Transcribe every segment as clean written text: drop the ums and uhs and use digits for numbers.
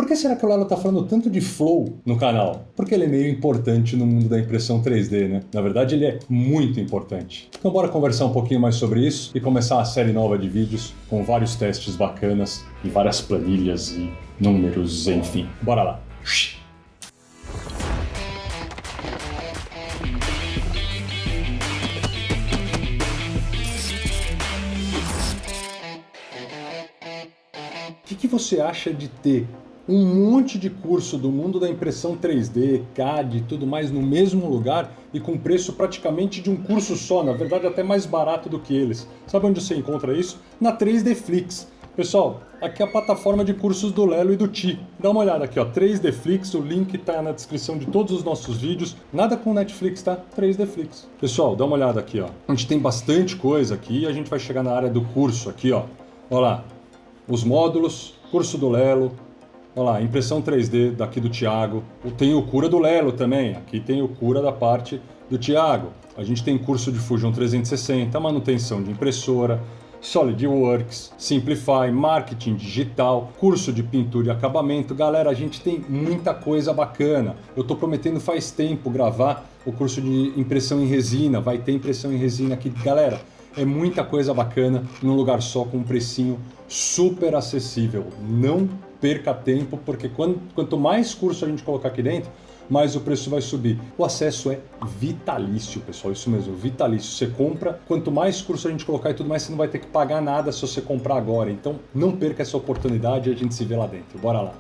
Por que será que o Lelo tá falando tanto de flow no canal? Porque ele é meio importante no mundo da impressão 3D, né? Na verdade, ele é muito importante. Então bora conversar um pouquinho mais sobre isso e começar uma série nova de vídeos com vários testes bacanas e várias planilhas e números, enfim. Bora lá! O que você acha de ter um monte de curso do mundo da impressão 3D, CAD e tudo mais no mesmo lugar e com preço praticamente de um curso só, na verdade até mais barato do que eles? Sabe onde você encontra isso? Na 3Dflix. Pessoal, aqui é a plataforma de cursos do Lelo e do Ti. Dá uma olhada aqui, ó, 3Dflix, o link tá na descrição de todos os nossos vídeos. Nada com Netflix, tá? 3Dflix. Pessoal, dá uma olhada aqui, ó. A gente tem bastante coisa aqui e a gente vai chegar na área do curso aqui, ó. Olha lá. Os módulos, curso do Lelo, olha lá, impressão 3D daqui do Thiago. Tem o Cura do Lelo também, aqui tem o Cura da parte do Thiago. A gente tem curso de Fusion 360, manutenção de impressora, SolidWorks, Simplify, marketing digital, curso de pintura e acabamento. Galera, a gente tem muita coisa bacana. Eu tô prometendo faz tempo gravar o curso de impressão em resina, vai ter impressão em resina aqui. Galera, é muita coisa bacana num lugar só com um precinho super acessível. Não perca tempo, porque quanto mais curso a gente colocar aqui dentro, mais o preço vai subir. O acesso é vitalício, pessoal, isso mesmo, vitalício. Você compra, quanto mais curso a gente colocar e tudo mais, você não vai ter que pagar nada se você comprar agora. Então não perca essa oportunidade e a gente se vê lá dentro. Bora lá!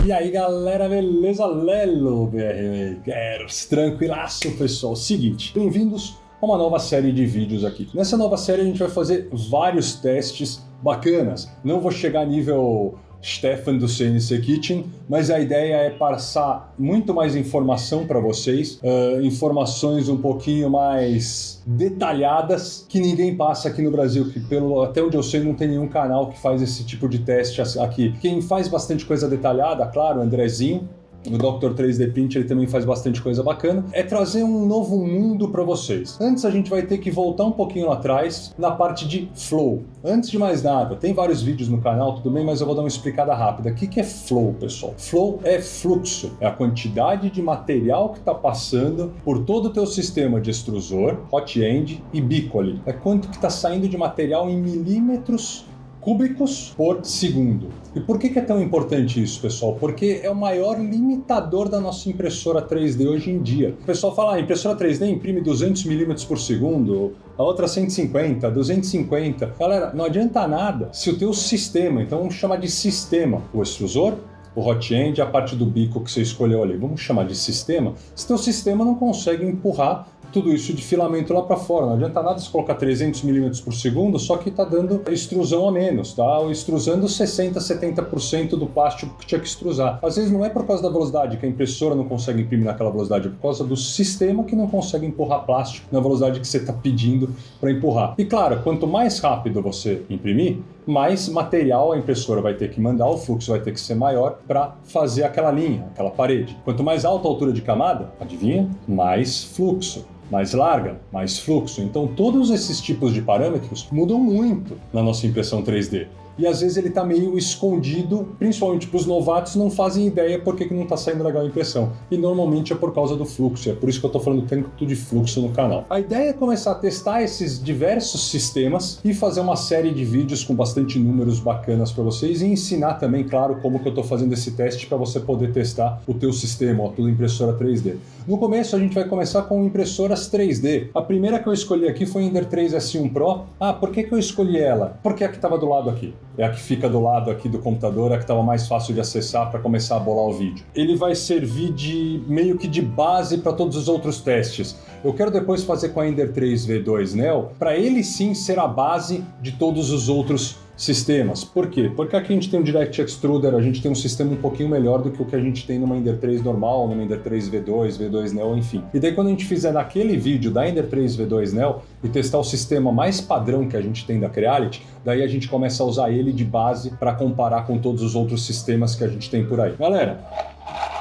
E aí galera, beleza? Lelo BR Makers, tranquilaço pessoal. Seguinte, bem-vindos a uma nova série de vídeos aqui. Nessa nova série a gente vai fazer vários testes bacanas. Não vou chegar a nível Stefan do CNC Kitchen, mas a ideia é passar muito mais informação para vocês, informações um pouquinho mais detalhadas que ninguém passa aqui no Brasil, que até onde eu sei não tem nenhum canal que faz esse tipo de teste aqui. Quem faz bastante coisa detalhada, claro, o Andrezinho, o Dr. 3D Print, ele também faz bastante coisa bacana, é trazer um novo mundo para vocês. Antes a gente vai ter que voltar um pouquinho lá atrás, na parte de flow. Antes de mais nada, tem vários vídeos no canal, tudo bem, mas eu vou dar uma explicada rápida. O que é flow, pessoal? Flow é fluxo, é a quantidade de material que está passando por todo o teu sistema de extrusor, hot end e bico ali. É quanto que está saindo de material em milímetros cúbicos por segundo. E por que é tão importante isso, pessoal? Porque é o maior limitador da nossa impressora 3D hoje em dia. O pessoal fala, a impressora 3D imprime 200 milímetros por segundo, a outra 150, 250. Galera, não adianta nada se o teu sistema, então vamos chamar de sistema, o extrusor, o hot end, a parte do bico que você escolheu ali, vamos chamar de sistema, se teu sistema não consegue empurrar tudo isso de filamento lá para fora. Não adianta nada se colocar 300 milímetros por segundo, só que está dando extrusão a menos, tá? Ou extrusando 60%, 70% do plástico que tinha que extrusar. Às vezes não é por causa da velocidade, que a impressora não consegue imprimir naquela velocidade, é por causa do sistema que não consegue empurrar plástico na velocidade que você está pedindo para empurrar. E claro, quanto mais rápido você imprimir, mais material a impressora vai ter que mandar, o fluxo vai ter que ser maior para fazer aquela linha, aquela parede. Quanto mais alta a altura de camada, adivinha? Mais fluxo. Mais larga, mais fluxo. Então todos esses tipos de parâmetros mudam muito na nossa impressão 3D. E às vezes ele está meio escondido, principalmente para os novatos, não fazem ideia por que não está saindo legal a impressão. E normalmente é por causa do fluxo, é por isso que eu estou falando tanto de fluxo no canal. A ideia é começar a testar esses diversos sistemas e fazer uma série de vídeos com bastante números bacanas para vocês e ensinar também, claro, como que eu estou fazendo esse teste para você poder testar o teu sistema, a tua impressora 3D. No começo a gente vai começar com impressoras 3D. A primeira que eu escolhi aqui foi a Ender 3 S1 Pro. Ah, por que eu escolhi ela? Porque é a que estava do lado aqui. É a que fica do lado aqui do computador, a que estava mais fácil de acessar para começar a bolar o vídeo. Ele vai servir de meio que de base para todos os outros testes. Eu quero depois fazer com a Ender 3 V2 Neo, para ele sim ser a base de todos os outros sistemas. Por quê? Porque aqui a gente tem um Direct Extruder, a gente tem um sistema um pouquinho melhor do que o que a gente tem numa Ender 3 normal, numa Ender 3 V2, V2 Neo, enfim. E daí quando a gente fizer naquele vídeo da Ender 3 V2 Neo e testar o sistema mais padrão que a gente tem da Creality, daí a gente começa a usar ele de base para comparar com todos os outros sistemas que a gente tem por aí. Galera,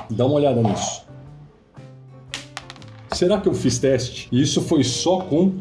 dá uma olhada nisso. Será que eu fiz teste? E isso foi só com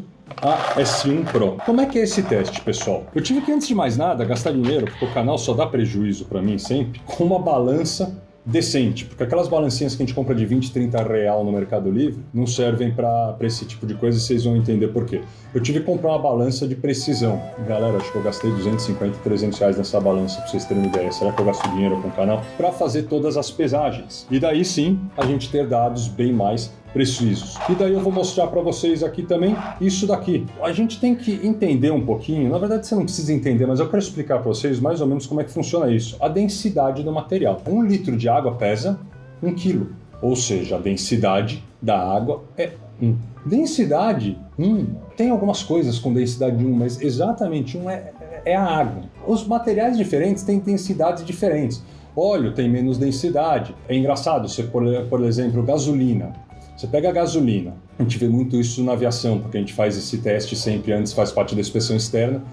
a S1 Pro. Como é que é esse teste, pessoal? Eu tive que, antes de mais nada, gastar dinheiro, porque o canal só dá prejuízo para mim sempre, com uma balança decente, porque aquelas balancinhas que a gente compra de 20, 30 real no Mercado Livre não servem para esse tipo de coisa e vocês vão entender por quê. Eu tive que comprar uma balança de precisão. Galera, acho que eu gastei 250, 300 reais nessa balança, para vocês terem uma ideia. Será que eu gasto dinheiro com o canal? Para fazer todas as pesagens. E daí sim, a gente ter dados bem mais precisos. E daí eu vou mostrar para vocês aqui também isso daqui. A gente tem que entender um pouquinho, na verdade você não precisa entender, mas eu quero explicar para vocês mais ou menos como é que funciona isso. A densidade do material. 1 litro de água pesa 1 quilo, ou seja, a densidade da água é 1. Densidade 1, tem algumas coisas com densidade 1, mas exatamente 1 é a água. Os materiais diferentes têm densidades diferentes. Óleo tem menos densidade. É engraçado, você por exemplo, gasolina. Você pega a gasolina, a gente vê muito isso na aviação, porque a gente faz esse teste sempre antes, faz parte da inspeção externa.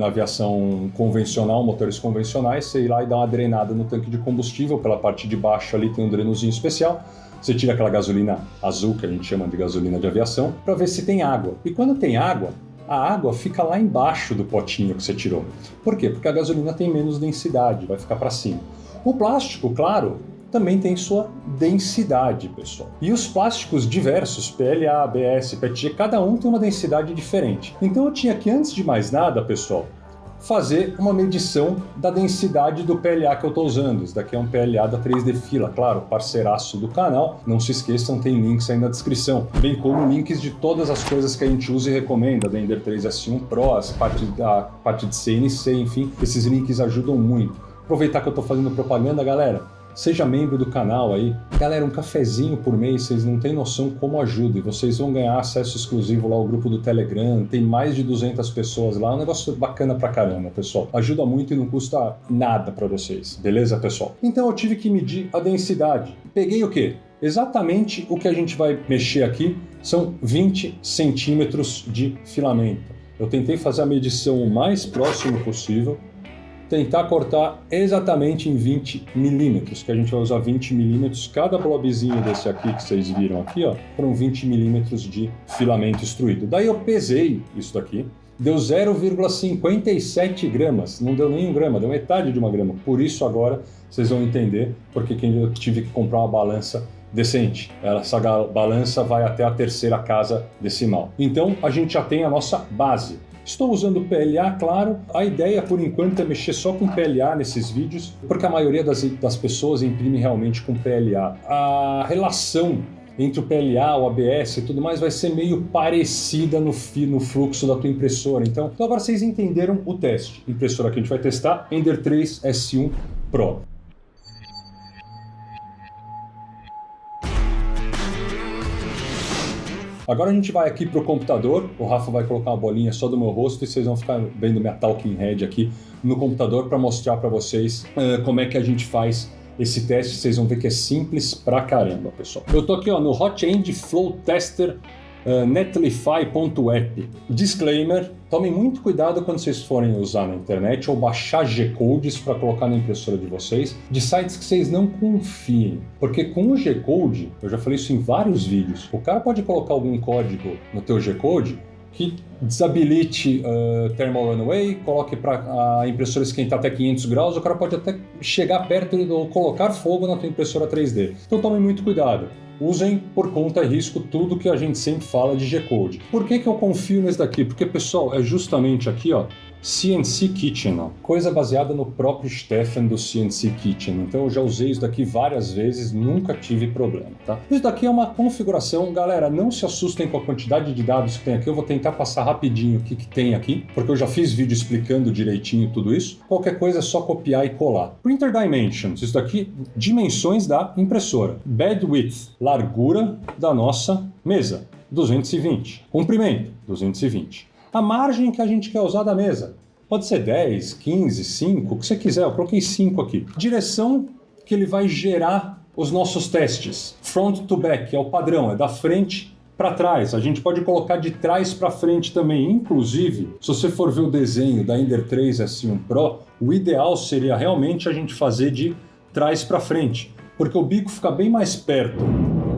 Na aviação convencional, motores convencionais, você ir lá e dá uma drenada no tanque de combustível, pela parte de baixo ali tem um drenozinho especial. Você tira aquela gasolina azul, que a gente chama de gasolina de aviação, para ver se tem água. E quando tem água, a água fica lá embaixo do potinho que você tirou. Por quê? Porque a gasolina tem menos densidade, vai ficar para cima. O plástico, claro, também tem sua densidade, pessoal. E os plásticos diversos, PLA, ABS, PETG, cada um tem uma densidade diferente. Então eu tinha que, antes de mais nada, pessoal, fazer uma medição da densidade do PLA que eu estou usando. Isso daqui é um PLA da 3D Fila, claro, parceiraço do canal. Não se esqueçam, tem links aí na descrição. Bem como links de todas as coisas que a gente usa e recomenda, da Ender 3 S1 Pro, a parte de CNC, enfim, esses links ajudam muito. Aproveitar que eu estou fazendo propaganda, galera. Seja membro do canal aí. Galera, um cafezinho por mês, vocês não têm noção como ajuda. E vocês vão ganhar acesso exclusivo lá ao grupo do Telegram. Tem mais de 200 pessoas lá. É um negócio bacana pra caramba, pessoal. Ajuda muito e não custa nada pra vocês. Beleza, pessoal? Então eu tive que medir a densidade. Peguei o quê? Exatamente o que a gente vai mexer aqui são 20 centímetros de filamento. Eu tentei fazer a medição o mais próximo possível. Tentar cortar exatamente em 20 milímetros, que a gente vai usar 20 milímetros, cada blobzinho desse aqui que vocês viram aqui, ó, foram 20 milímetros de filamento extruído. Daí eu pesei isso daqui, deu 0,57 gramas, não deu nem 1 grama, deu metade de 1 grama. Por isso agora vocês vão entender porque eu tive que comprar uma balança decente. Essa balança vai até a terceira casa decimal. Então a gente já tem a nossa base. Estou usando PLA, claro. A ideia, por enquanto, é mexer só com PLA nesses vídeos, porque a maioria das pessoas imprime realmente com PLA. A relação entre o PLA, o ABS e tudo mais vai ser meio parecida no fluxo da tua impressora. Então agora vocês entenderam o teste. Impressora que a gente vai testar, Ender 3 S1 Pro. Agora a gente vai aqui para o computador, o Rafa vai colocar uma bolinha só do meu rosto e vocês vão ficar vendo minha talking head aqui no computador para mostrar para vocês como é que a gente faz esse teste. Vocês vão ver que é simples pra caramba, pessoal. Eu tô aqui no Hot-End Flow Tester netlify.app. Disclaimer, tomem muito cuidado quando vocês forem usar na internet ou baixar G-Codes para colocar na impressora de vocês, de sites que vocês não confiem. Porque com o G-Code, eu já falei isso em vários vídeos, o cara pode colocar algum código no teu G-Code que desabilite thermal runaway, coloque para a impressora esquentar até 500 graus, o cara pode até chegar perto ou colocar fogo na tua impressora 3D. Então tomem muito cuidado. Usem por conta e risco tudo que a gente sempre fala de G-Code. Por que eu confio nesse daqui? Porque, pessoal, é justamente aqui, ó, CNC Kitchen, ó, coisa baseada no próprio Stefan do CNC Kitchen. Então eu já usei isso daqui várias vezes, nunca tive problema, tá? Isso daqui é uma configuração, galera, não se assustem com a quantidade de dados que tem aqui, eu vou tentar passar rapidinho o que tem aqui, porque eu já fiz vídeo explicando direitinho tudo isso. Qualquer coisa é só copiar e colar. Printer Dimensions, isso daqui, dimensões da impressora. Bed Width, largura da nossa mesa, 220. Comprimento, 220. A margem que a gente quer usar da mesa. Pode ser 10, 15, 5, o que você quiser. Eu coloquei 5 aqui. Direção que ele vai gerar os nossos testes. Front to back, é o padrão, é da frente para trás. A gente pode colocar de trás para frente também. Inclusive, se você for ver o desenho da Ender 3 S1 Pro, o ideal seria realmente a gente fazer de trás para frente, porque o bico fica bem mais perto.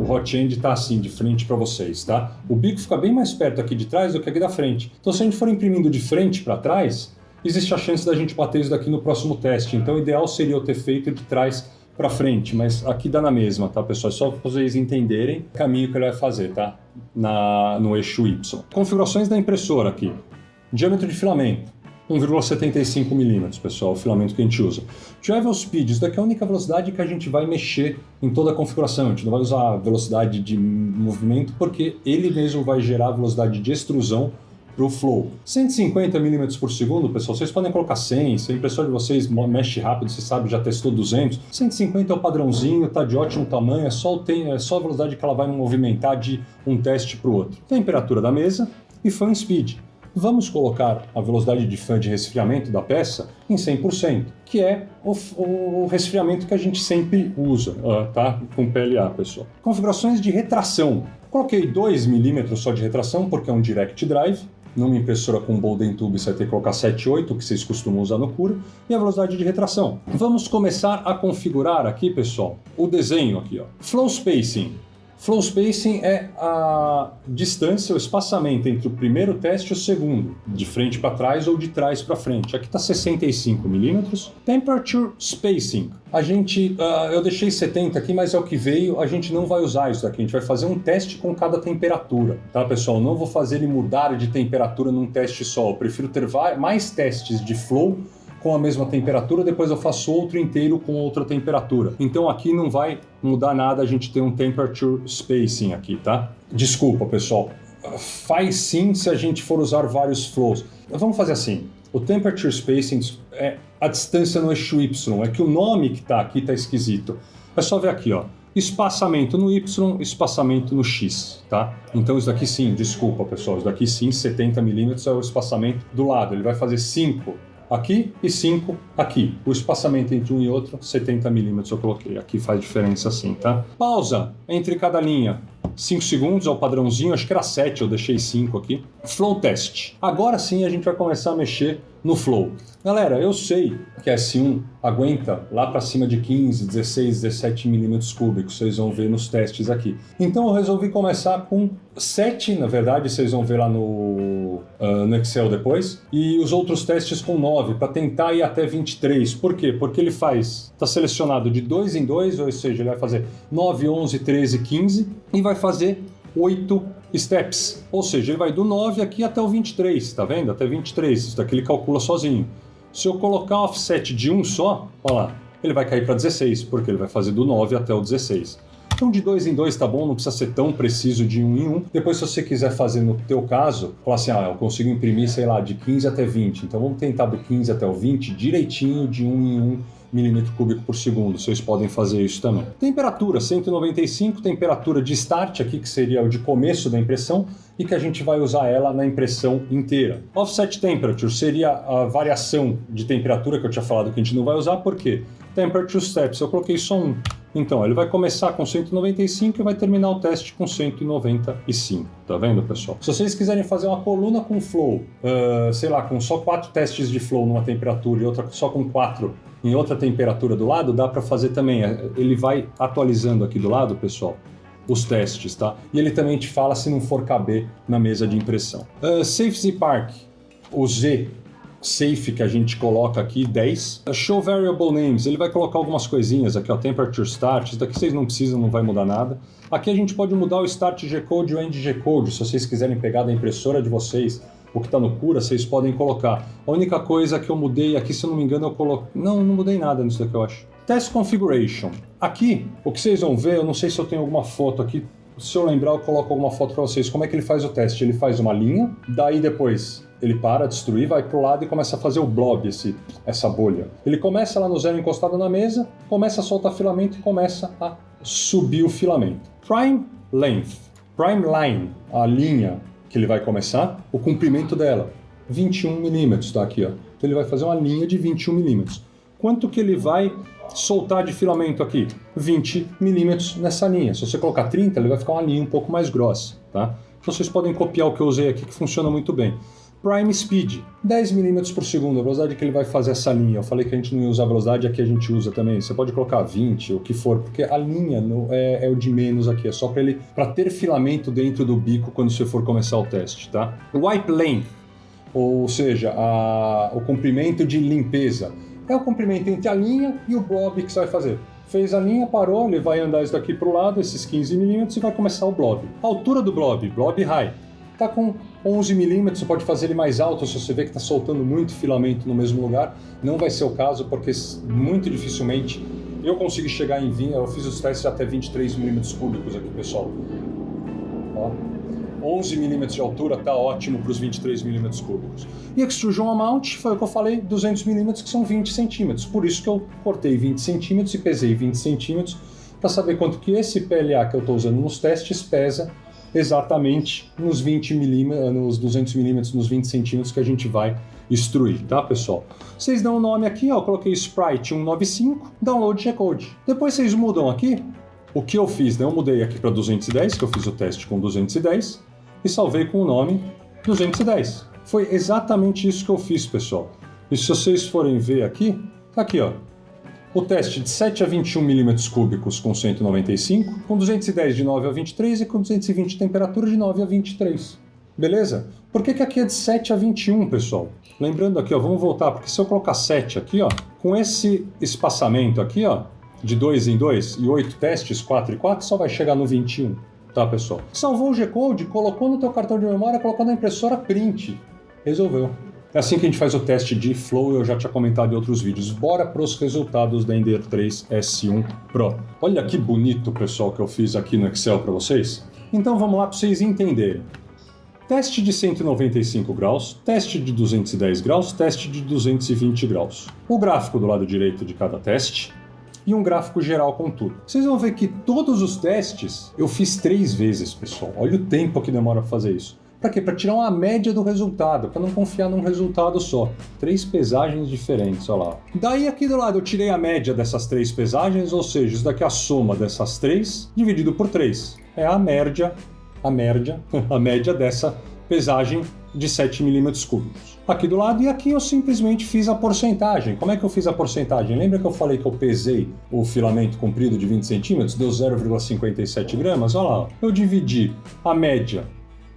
O hot end está assim, de frente para vocês, tá? O bico fica bem mais perto aqui de trás do que aqui da frente. Então se a gente for imprimindo de frente para trás, existe a chance da gente bater isso daqui no próximo teste. Então o ideal seria eu ter feito de trás para frente, mas aqui dá na mesma, tá, pessoal? É só para vocês entenderem o caminho que ele vai fazer, tá? No eixo Y. Configurações da impressora aqui. Diâmetro de filamento, 1,75 milímetros, pessoal, o filamento que a gente usa. Travel Speed, isso daqui é a única velocidade que a gente vai mexer em toda a configuração. A gente não vai usar a velocidade de movimento, porque ele mesmo vai gerar a velocidade de extrusão para o flow. 150 milímetros por segundo, pessoal, vocês podem colocar 100, se a impressora de vocês mexe rápido, você sabe, já testou 200. 150 é o padrãozinho, tá de ótimo tamanho, é só a velocidade que ela vai movimentar de um teste para o outro. Temperatura da mesa e fan speed. Vamos colocar a velocidade de fan de resfriamento da peça em 100%, que é o resfriamento que a gente sempre usa, tá? Com PLA, pessoal. Configurações de retração. Coloquei 2 mm só de retração, porque é um direct drive. Numa impressora com Bowden Tube você vai ter que colocar 7, 8, que vocês costumam usar no Cura, e a velocidade de retração. Vamos começar a configurar aqui, pessoal, o desenho aqui, ó. Flow Spacing. Flow Spacing é a distância, o espaçamento entre o primeiro teste e o segundo, de frente para trás ou de trás para frente. Aqui está 65 milímetros. Temperature Spacing. Eu deixei 70 aqui, mas é o que veio, a gente não vai usar isso daqui, a gente vai fazer um teste com cada temperatura, tá, pessoal? Não vou fazer ele mudar de temperatura num teste só, eu prefiro ter mais testes de flow com a mesma temperatura, depois eu faço outro inteiro com outra temperatura. Então aqui não vai mudar nada, a gente tem um temperature spacing aqui, tá? Desculpa, pessoal. Faz sim se a gente for usar vários flows. Vamos fazer assim. O temperature spacing é a distância no eixo Y. É que o nome que tá aqui tá esquisito. É só ver aqui, ó. Espaçamento no Y, espaçamento no X, tá? Então isso daqui sim, desculpa, pessoal. Isso daqui sim, 70 milímetros é o espaçamento do lado. Ele vai fazer 5 aqui e 5 aqui. O espaçamento entre um e outro, 70 milímetros eu coloquei. Aqui faz diferença assim, tá? Pausa entre cada linha. 5 segundos é o padrãozinho, acho que era 7, eu deixei 5 aqui. Flow Test. Agora sim a gente vai começar a mexer no flow. Galera, eu sei que a S1 aguenta lá para cima de 15, 16, 17 milímetros cúbicos, vocês vão ver nos testes aqui. Então eu resolvi começar com 7, na verdade, vocês vão ver lá no Excel depois, e os outros testes com 9, para tentar ir até 23. Por quê? Porque ele está selecionado de 2 em 2, ou seja, ele vai fazer 9, 11, 13, 15, e vai fazer 8 steps, ou seja, ele vai do 9 aqui até o 23, tá vendo? Até 23, isso daqui ele calcula sozinho. Se eu colocar offset de 1 só, olha lá, ele vai cair para 16, porque ele vai fazer do 9 até o 16. Então de 2 em 2 tá bom, não precisa ser tão preciso de 1 em 1. Depois se você quiser fazer no teu caso, falar assim, eu consigo imprimir, sei lá, de 15 até 20, então vamos tentar do 15 até o 20 direitinho de 1 em 1 milímetro cúbico por segundo, vocês podem fazer isso também. Temperatura 195, temperatura de start aqui, que seria o de começo da impressão, e que a gente vai usar ela na impressão inteira. Offset temperature seria a variação de temperatura que eu tinha falado que a gente não vai usar, por quê? Temperature steps, eu coloquei só um. Então, ele vai começar com 195 e vai terminar o teste com 195, tá vendo, pessoal? Se vocês quiserem fazer uma coluna com flow, sei lá, com só 4 testes de flow numa temperatura e outra só com 4 em outra temperatura do lado, dá para fazer também. Ele vai atualizando aqui do lado, pessoal, os testes, tá? E ele também te fala se não for caber na mesa de impressão. Safe Z Park, o Z Safe que a gente coloca aqui, 10. Show Variable Names, ele vai colocar algumas coisinhas aqui, ó, Temperature Start, isso daqui vocês não precisam, não vai mudar nada. Aqui a gente pode mudar o Start G-Code e o End G-Code, se vocês quiserem pegar da impressora de vocês, o que está no Cura, vocês podem colocar. A única coisa que eu mudei aqui, se eu não me engano, eu coloquei... Não mudei nada nisso daqui, eu acho. Test Configuration. Aqui, o que vocês vão ver, eu não sei se eu tenho alguma foto aqui, se eu lembrar eu coloco alguma foto para vocês. Como é que ele faz o teste? Ele faz uma linha, daí depois ele para, destruir, vai pro lado e começa a fazer o blob, essa bolha. Ele começa lá no zero encostado na mesa, começa a soltar filamento e começa a subir o filamento. Prime Length. Prime Line, a linha que ele vai começar, o comprimento dela, 21 milímetros, tá aqui, ó. Então ele vai fazer uma linha de 21 milímetros. Quanto que ele vai soltar de filamento aqui? 20 milímetros nessa linha. Se você colocar 30, ele vai ficar uma linha um pouco mais grossa, tá? Então vocês podem copiar o que eu usei aqui, que funciona muito bem. Prime Speed, 10 mm por segundo, a velocidade que ele vai fazer essa linha. Eu falei que a gente não ia usar a velocidade, aqui a gente usa também. Você pode colocar 20, o que for, porque a linha é o de menos aqui, é só para ter filamento dentro do bico quando você for começar o teste, tá? Wipe Length, ou seja, o comprimento de limpeza, é o comprimento entre a linha e o blob que você vai fazer. Fez a linha, parou, ele vai andar isso daqui para o lado, esses 15 mm, e vai começar o blob. A altura do blob high, está com 11 mm, você pode fazer ele mais alto se você vê que está soltando muito filamento no mesmo lugar. Não vai ser o caso, porque muito dificilmente eu consigo chegar em 20, eu fiz os testes até 23 mm cúbicos aqui, pessoal. Ó. 11 mm de altura está ótimo para os 23 mm cúbicos. E Extrusion Amount, foi o que eu falei, 200 mm, que são 20 centímetros. Por isso que eu cortei 20 centímetros e pesei 20 centímetros para saber quanto que esse PLA que eu estou usando nos testes pesa exatamente nos 20 mm, nos 200 mm, nos 20 centímetros que a gente vai extruir, tá, pessoal? Vocês dão o nome aqui, ó, eu coloquei Sprite 195, Download G-Code. Depois vocês mudam aqui o que eu fiz, né? Eu mudei aqui para 210, que eu fiz o teste com 210, e salvei com o nome 210. Foi exatamente isso que eu fiz, pessoal. E se vocês forem ver aqui, tá aqui, ó. O teste de 7 a 21 mm cúbicos com 195, com 210 de 9 a 23 e com 220 de temperatura de 9 a 23. Beleza? Por que aqui é de 7 a 21, pessoal? Lembrando aqui, ó, vamos voltar, porque se eu colocar 7 aqui, ó, com esse espaçamento aqui, ó, de 2 em 2 e 8 testes, 4 e 4, só vai chegar no 21. Tá, pessoal? Salvou o G-Code, colocou no teu cartão de memória, colocou na impressora print. Resolveu. É assim que a gente faz o teste de flow, eu já tinha comentado em outros vídeos. Bora para os resultados da Ender 3 S1 Pro. Olha que bonito, pessoal, que eu fiz aqui no Excel para vocês. Então vamos lá para vocês entenderem. Teste de 195 graus, teste de 210 graus, teste de 220 graus. O gráfico do lado direito de cada teste e um gráfico geral com tudo. Vocês vão ver que todos os testes eu fiz 3 vezes, pessoal. Olha o tempo que demora para fazer isso. Para quê? Para tirar uma média do resultado, para não confiar num resultado só. 3 pesagens diferentes, olha lá. Daí aqui do lado eu tirei a média dessas 3 pesagens, ou seja, isso daqui é a soma dessas 3 dividido por 3. É a média dessa pesagem de 7 mm cúbicos. Aqui do lado, e aqui eu simplesmente fiz a porcentagem. Como é que eu fiz a porcentagem? Lembra que eu falei que eu pesei o filamento comprido de 20 centímetros? Deu 0,57 gramas? Olha lá, eu dividi a média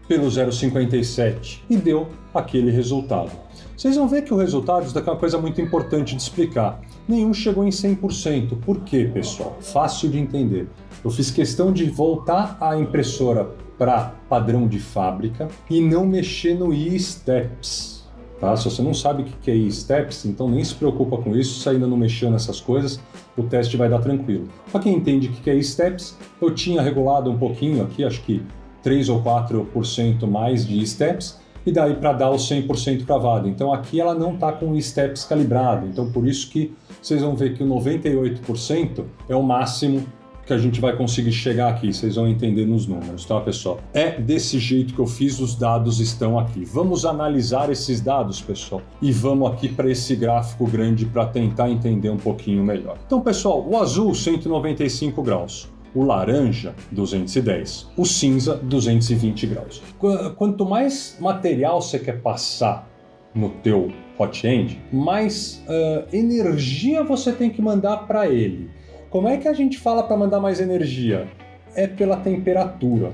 pelo 0,57 e deu aquele resultado. Vocês vão ver que o resultado, isso daqui é uma coisa muito importante de explicar. Nenhum chegou em 100%. Por quê, pessoal? Fácil de entender. Eu fiz questão de voltar a impressora para padrão de fábrica e não mexer no e-steps. Tá? Se você não sabe o que é e-steps, então nem se preocupa com isso, se ainda não mexeu nessas coisas, o teste vai dar tranquilo. Para quem entende o que é e-steps, eu tinha regulado um pouquinho aqui, acho que 3 ou 4% mais de steps, e daí para dar o 100% cravado. Então aqui ela não está com o steps calibrado, então por isso que vocês vão ver que o 98% é o máximo que a gente vai conseguir chegar aqui, vocês vão entender nos números, tá, pessoal? É desse jeito que eu fiz, os dados estão aqui. Vamos analisar esses dados, pessoal, e vamos aqui para esse gráfico grande para tentar entender um pouquinho melhor. Então, pessoal, o azul, 195 graus. O laranja, 210. O cinza, 220 graus. Quanto mais material você quer passar no teu hot end, mais energia você tem que mandar para ele. Como é que a gente fala para mandar mais energia? É pela temperatura.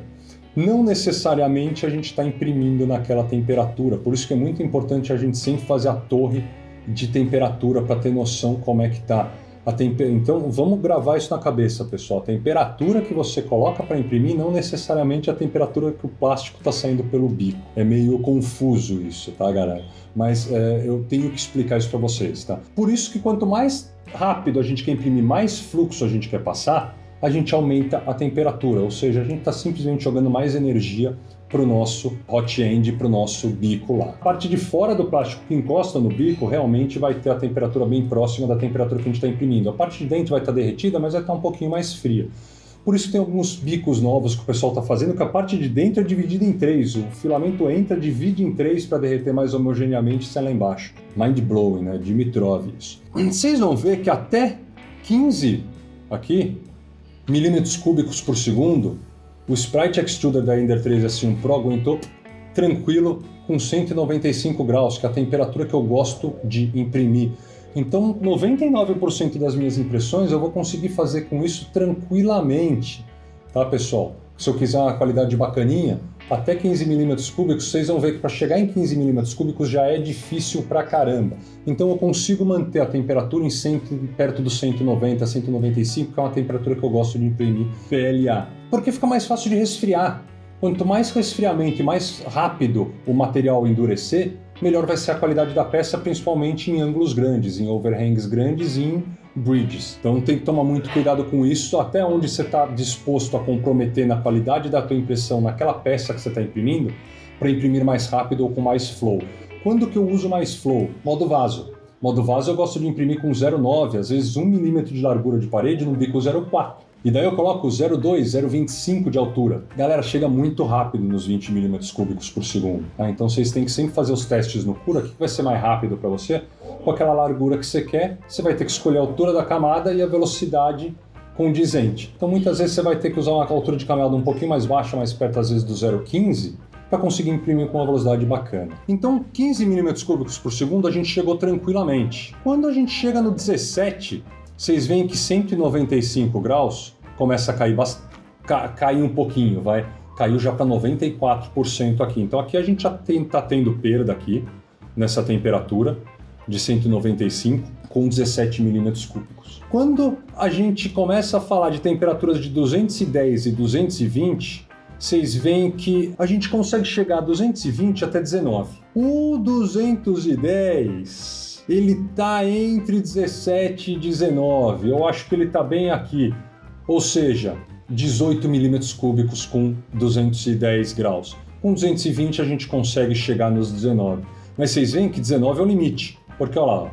Não necessariamente a gente está imprimindo naquela temperatura. Por isso que é muito importante a gente sempre fazer a torre de temperatura para ter noção como é que está. Então vamos gravar isso na cabeça, pessoal. A temperatura que você coloca para imprimir não necessariamente a temperatura que o plástico está saindo pelo bico. É meio confuso isso, tá, galera? Mas eu tenho que explicar isso para vocês, tá? Por isso que quanto mais rápido a gente quer imprimir, mais fluxo a gente quer passar, a gente aumenta a temperatura. Ou seja, a gente está simplesmente jogando mais energia para o nosso hot end, para o nosso bico lá. A parte de fora do plástico que encosta no bico realmente vai ter a temperatura bem próxima da temperatura que a gente está imprimindo. A parte de dentro vai estar derretida, mas vai estar um pouquinho mais fria. Por isso tem alguns bicos novos que o pessoal está fazendo, que a parte de dentro é dividida em 3. O filamento entra, divide em 3 para derreter mais homogeneamente e sai lá embaixo. Mind-blowing, né? Dimitrov isso. Vocês vão ver que até 15 aqui, milímetros cúbicos por segundo, o Sprite Extruder da Ender 3 S1 Pro aguentou tranquilo com 195 graus, que é a temperatura que eu gosto de imprimir. Então, 99% das minhas impressões eu vou conseguir fazer com isso tranquilamente, tá, pessoal? Se eu quiser uma qualidade bacaninha, até 15 milímetros cúbicos, vocês vão ver que para chegar em 15 milímetros cúbicos já é difícil pra caramba. Então eu consigo manter a temperatura perto dos 190, 195, que é uma temperatura que eu gosto de imprimir PLA. Porque fica mais fácil de resfriar. Quanto mais resfriamento e mais rápido o material endurecer, melhor vai ser a qualidade da peça, principalmente em ângulos grandes, em overhangs grandes e em bridges. Então tem que tomar muito cuidado com isso, até onde você está disposto a comprometer na qualidade da tua impressão naquela peça que você está imprimindo, para imprimir mais rápido ou com mais flow. Quando que eu uso mais flow? Modo vaso. Modo vaso eu gosto de imprimir com 0,9, às vezes 1 milímetro de largura de parede no bico 0,4. E daí eu coloco 0,2, 0,25 de altura. Galera, chega muito rápido nos 20 milímetros cúbicos por segundo. Tá? Então vocês têm que sempre fazer os testes no Cura, que vai ser mais rápido para você. Com aquela largura que você quer, você vai ter que escolher a altura da camada e a velocidade condizente. Então muitas vezes você vai ter que usar uma altura de camada um pouquinho mais baixa, mais perto às vezes do 0,15, para conseguir imprimir com uma velocidade bacana. Então 15 milímetros cúbicos por segundo a gente chegou tranquilamente. Quando a gente chega no 17, vocês veem que 195 graus começa a cair um pouquinho, vai. Caiu já para 94% aqui. Então aqui a gente já está tendo perda aqui, nessa temperatura de 195 com 17 milímetros cúbicos. Quando a gente começa a falar de temperaturas de 210 e 220, vocês veem que a gente consegue chegar a 220 até 19. O 210... ele está entre 17 e 19, eu acho que ele está bem aqui, ou seja, 18 milímetros cúbicos com 210 graus. Com 220 a gente consegue chegar nos 19, mas vocês veem que 19 é o limite, porque olha lá,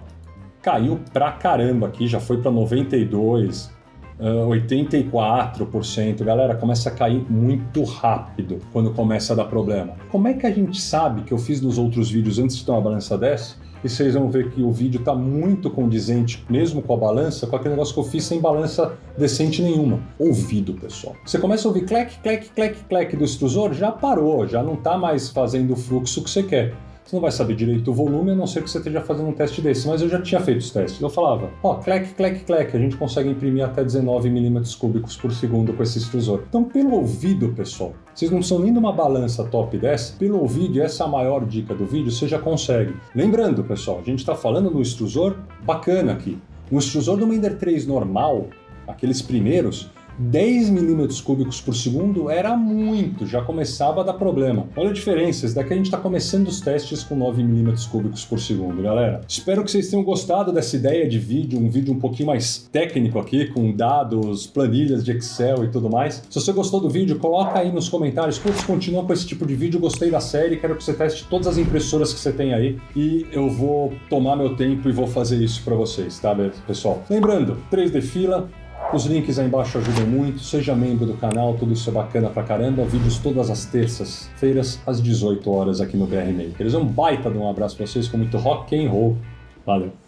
caiu pra caramba aqui, já foi para 92, 84%, galera, começa a cair muito rápido quando começa a dar problema. Como é que a gente sabe que eu fiz nos outros vídeos antes de ter uma balança dessa? E vocês vão ver que o vídeo está muito condizente, mesmo com a balança, com aquele negócio que eu fiz sem balança decente nenhuma. Ouvido, pessoal. Você começa a ouvir clec, clec, clec, clec do extrusor, já parou, já não está mais fazendo o fluxo que você quer. Você não vai saber direito o volume, a não ser que você esteja fazendo um teste desse, mas eu já tinha feito os testes. Eu falava, ó, clec, clec, clec, a gente consegue imprimir até 19 milímetros cúbicos por segundo com esse extrusor. Então, pelo ouvido, pessoal, vocês não precisam nem de uma balança top dessa, pelo ouvido, e essa é a maior dica do vídeo, você já consegue. Lembrando, pessoal, a gente está falando no extrusor bacana aqui. Um extrusor do Ender 3 normal, aqueles primeiros, 10 milímetros cúbicos por segundo era muito, já começava a dar problema. Olha a diferença, esse daqui a gente está começando os testes com 9 milímetros cúbicos por segundo, galera. Espero que vocês tenham gostado dessa ideia de vídeo, um vídeo um pouquinho mais técnico aqui, com dados, planilhas de Excel e tudo mais. Se você gostou do vídeo, coloca aí nos comentários, putz, continua com esse tipo de vídeo, gostei da série, quero que você teste todas as impressoras que você tem aí e eu vou tomar meu tempo e vou fazer isso para vocês, tá, pessoal? Lembrando, 3D Fila, os links aí embaixo ajudam muito, seja membro do canal, tudo isso é bacana pra caramba. Vídeos todas as terças-feiras, às 18 horas aqui no BR Makers. Um baita de um abraço pra vocês com muito rock and roll. Valeu!